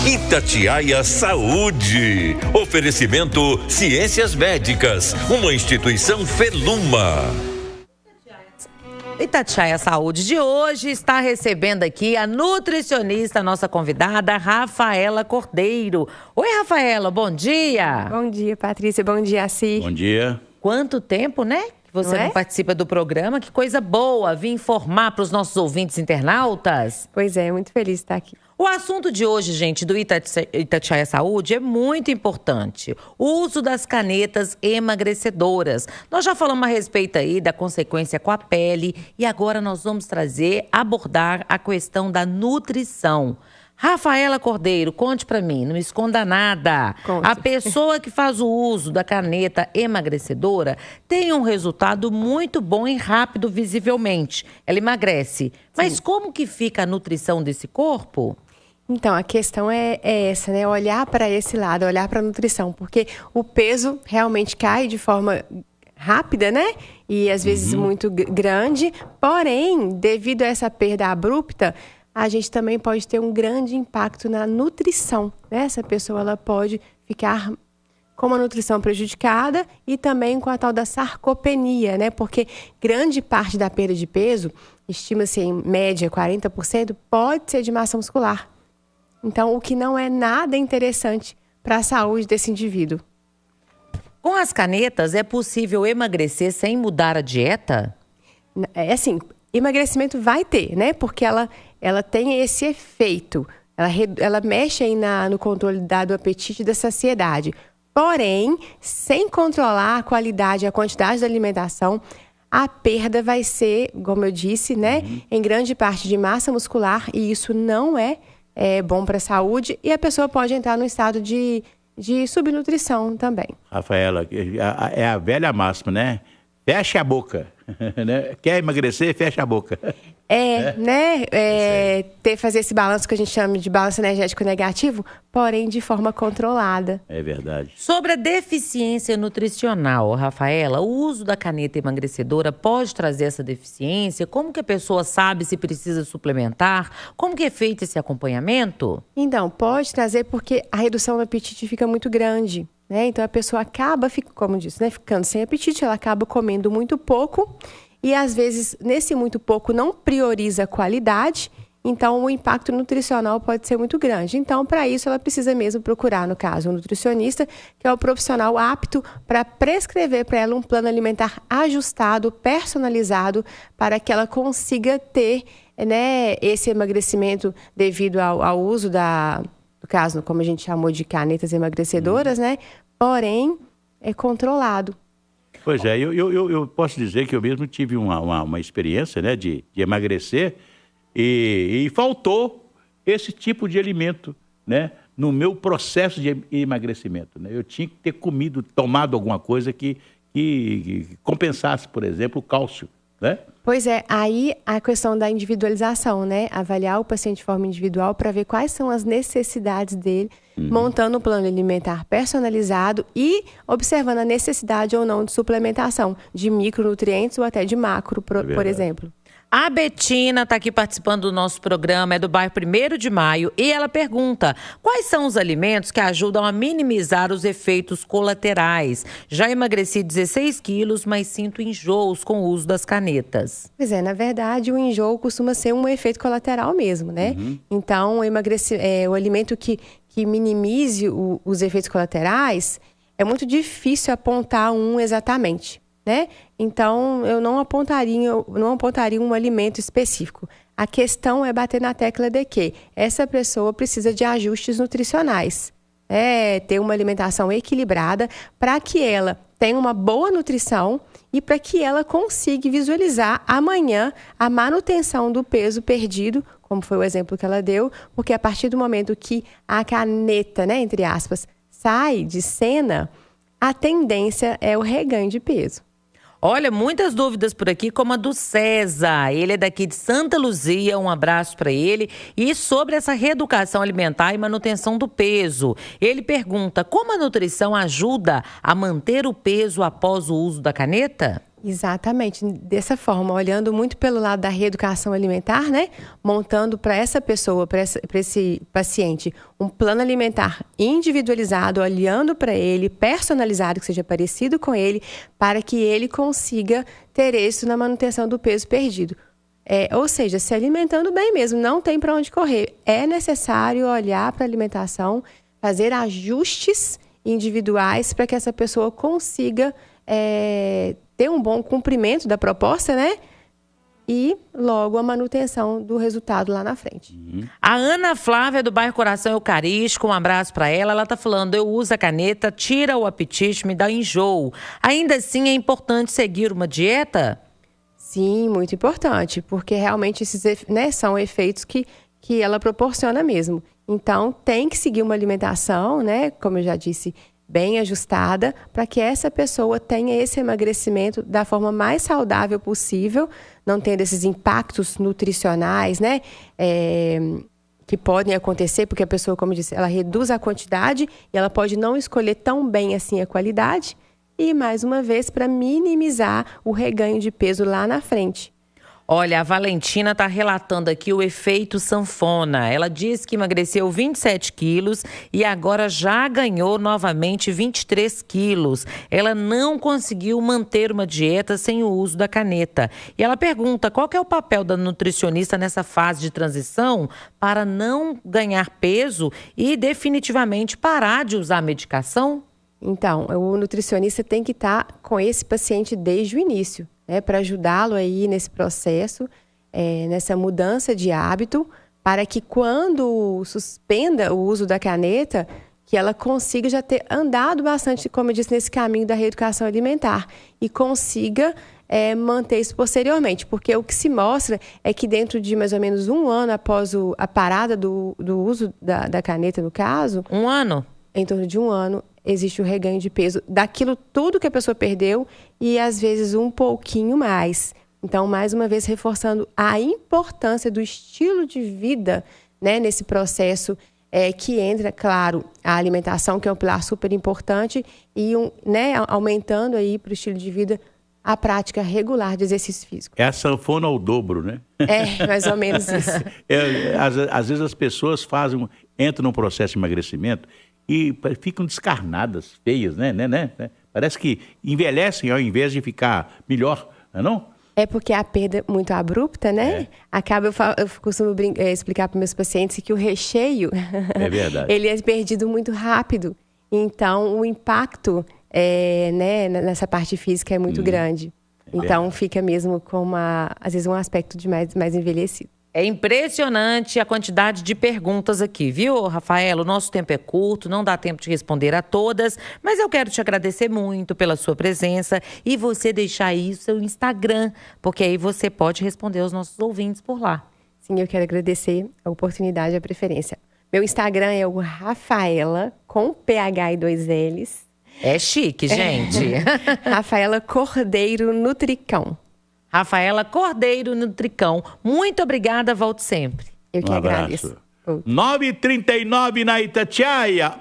Itatiaia Saúde. Oferecimento Ciências Médicas, uma instituição Feluma. Itatiaia Saúde de hoje está recebendo aqui a nutricionista, nossa convidada, Rafaela Cordeiro. Oi, Rafaela, bom dia. Bom dia, Patrícia. Bom dia, Assi. Bom dia. Quanto tempo, né? Que você não participa do programa. Que coisa boa vir informar para os nossos ouvintes internautas. Pois é, muito feliz de estar aqui. O assunto de hoje, gente, do Itatiaia Saúde é muito importante. O uso das canetas emagrecedoras. Nós já falamos a respeito aí da consequência com a pele e agora nós vamos abordar a questão da nutrição. Rafaela Cordeiro, conte pra mim, não me esconda nada. Conte. A pessoa que faz o uso da caneta emagrecedora tem um resultado muito bom e rápido visivelmente. Ela emagrece. Mas como que fica a nutrição desse corpo? Então, a questão é essa, né? Olhar para esse lado, olhar para a nutrição. Porque o peso realmente cai de forma rápida, né? E às vezes muito grande. Porém, devido a essa perda abrupta, a gente também pode ter um grande impacto na nutrição, né? Essa pessoa ela pode ficar com uma nutrição prejudicada e também com a tal da sarcopenia, né? Porque grande parte da perda de peso, estima-se em média 40%, pode ser de massa muscular. Então, o que não é nada interessante para a saúde desse indivíduo. Com as canetas, é possível emagrecer sem mudar a dieta? É assim, emagrecimento vai ter, né? Porque ela tem esse efeito. Ela mexe aí no controle do apetite e da saciedade. Porém, sem controlar a qualidade e a quantidade da alimentação, a perda vai ser, como eu disse, né? Em grande parte de massa muscular. E isso não é bom para a saúde. E a pessoa pode entrar no estado de subnutrição também. Rafaela, é a velha máxima, né? Fecha a boca. Né? Quer emagrecer, fecha a boca. Fazer esse balanço que a gente chama de balanço energético negativo, porém de forma controlada. É verdade. Sobre a deficiência nutricional, Rafaela, o uso da caneta emagrecedora pode trazer essa deficiência? Como que a pessoa sabe se precisa suplementar? Como que é feito esse acompanhamento? Então, pode trazer porque a redução do apetite fica muito grande. Né? Então, a pessoa acaba, como disse, né? Ficando sem apetite, ela acaba comendo muito pouco e, às vezes, nesse muito pouco, não prioriza a qualidade, então o impacto nutricional pode ser muito grande. Então, para isso, ela precisa mesmo procurar, no caso, um nutricionista, que é o profissional apto para prescrever para ela um plano alimentar ajustado, personalizado, para que ela consiga ter, né, esse emagrecimento devido ao uso no caso, como a gente chamou de canetas emagrecedoras, né? Porém, é controlado. Pois é, eu posso dizer que eu mesmo tive uma experiência, né, de emagrecer e faltou esse tipo de alimento, né, no meu processo de emagrecimento. Né? Eu tinha que ter tomado alguma coisa que compensasse, por exemplo, o cálcio, né? Pois é, aí a questão da individualização, né? Avaliar o paciente de forma individual para ver quais são as necessidades dele, montando um plano alimentar personalizado e observando a necessidade ou não de suplementação de micronutrientes ou até de macro, por exemplo. A Betina está aqui participando do nosso programa, é do bairro 1º de Maio, e ela pergunta: quais são os alimentos que ajudam a minimizar os efeitos colaterais? Já emagreci 16 quilos, mas sinto enjoos com o uso das canetas. Pois é, na verdade, o enjoo costuma ser um efeito colateral mesmo, né? Então, o alimento que minimize os efeitos colaterais, é muito difícil apontar um exatamente. Né? Então, eu não apontaria um alimento específico. A questão é bater na tecla de que essa pessoa precisa de ajustes nutricionais. Ter uma alimentação equilibrada para que ela tenha uma boa nutrição e para que ela consiga visualizar amanhã a manutenção do peso perdido, como foi o exemplo que ela deu, porque a partir do momento que a caneta, né, entre aspas, sai de cena, a tendência é o reganho de peso. Olha, muitas dúvidas por aqui, como a do César. Ele é daqui de Santa Luzia, um abraço para ele. E sobre essa reeducação alimentar e manutenção do peso. Ele pergunta: como a nutrição ajuda a manter o peso após o uso da caneta? Exatamente, dessa forma, olhando muito pelo lado da reeducação alimentar, né? Montando para essa pessoa, para esse paciente, um plano alimentar individualizado, olhando para ele, personalizado, que seja parecido com ele, para que ele consiga ter êxito na manutenção do peso perdido. Ou seja, se alimentando bem mesmo, não tem para onde correr. É necessário olhar para a alimentação, fazer ajustes individuais para que essa pessoa consiga ter um bom cumprimento da proposta, né? E logo a manutenção do resultado lá na frente. A Ana Flávia do bairro Coração Eucarístico, um abraço para ela. Ela tá falando, eu uso a caneta, tira o apetite, me dá enjoo. Ainda assim é importante seguir uma dieta? Sim, muito importante, porque realmente esses, né, são efeitos que ela proporciona mesmo. Então tem que seguir uma alimentação, né? Como eu já disse, bem ajustada, para que essa pessoa tenha esse emagrecimento da forma mais saudável possível, não tendo esses impactos nutricionais, né? Que podem acontecer, porque a pessoa, como eu disse, ela reduz a quantidade e ela pode não escolher tão bem assim a qualidade. E, mais uma vez, para minimizar o reganho de peso lá na frente. Olha, a Valentina está relatando aqui o efeito sanfona. Ela diz que emagreceu 27 quilos e agora já ganhou novamente 23 quilos. Ela não conseguiu manter uma dieta sem o uso da caneta. E ela pergunta qual que é o papel da nutricionista nessa fase de transição para não ganhar peso e definitivamente parar de usar a medicação? Então, o nutricionista tem que estar com esse paciente desde o início, né, para ajudá-lo aí nesse processo, nessa mudança de hábito, para que quando suspenda o uso da caneta, que ela consiga já ter andado bastante, como eu disse, nesse caminho da reeducação alimentar e consiga manter isso posteriormente, porque o que se mostra é que dentro de mais ou menos um ano após a parada do uso da caneta, no caso... Um ano? Em torno de um ano, existe o reganho de peso daquilo tudo que a pessoa perdeu e, às vezes, um pouquinho mais. Então, mais uma vez, reforçando a importância do estilo de vida, né, nesse processo que entra, claro, a alimentação, que é um pilar super importante, e né, aumentando aí para o estilo de vida a prática regular de exercício físico. É a sanfona ao dobro, né? Mais ou menos isso. Às vezes as pessoas entram num processo de emagrecimento e ficam descarnadas, feias, né? Parece que envelhecem ao invés de ficar melhor, não é não? É porque a perda é muito abrupta, né? Eu costumo explicar para meus pacientes que o recheio é verdade. Ele é perdido muito rápido. Então, o impacto né, nessa parte física é muito grande. Então, fica mesmo com às vezes um aspecto de mais envelhecido. É impressionante a quantidade de perguntas aqui, viu, Rafaela? O nosso tempo é curto, não dá tempo de responder a todas, mas eu quero te agradecer muito pela sua presença e você deixar aí o seu Instagram, porque aí você pode responder aos nossos ouvintes por lá. Sim, eu quero agradecer a oportunidade e a preferência. Meu Instagram é o Rafaela, com PH e 2 L's. É chique, gente. Rafaela Cordeiro Nutricão. Rafaela Cordeiro Nutricão. Muito obrigada, volte sempre. Eu que agradeço. 9h39 na Itatiaia.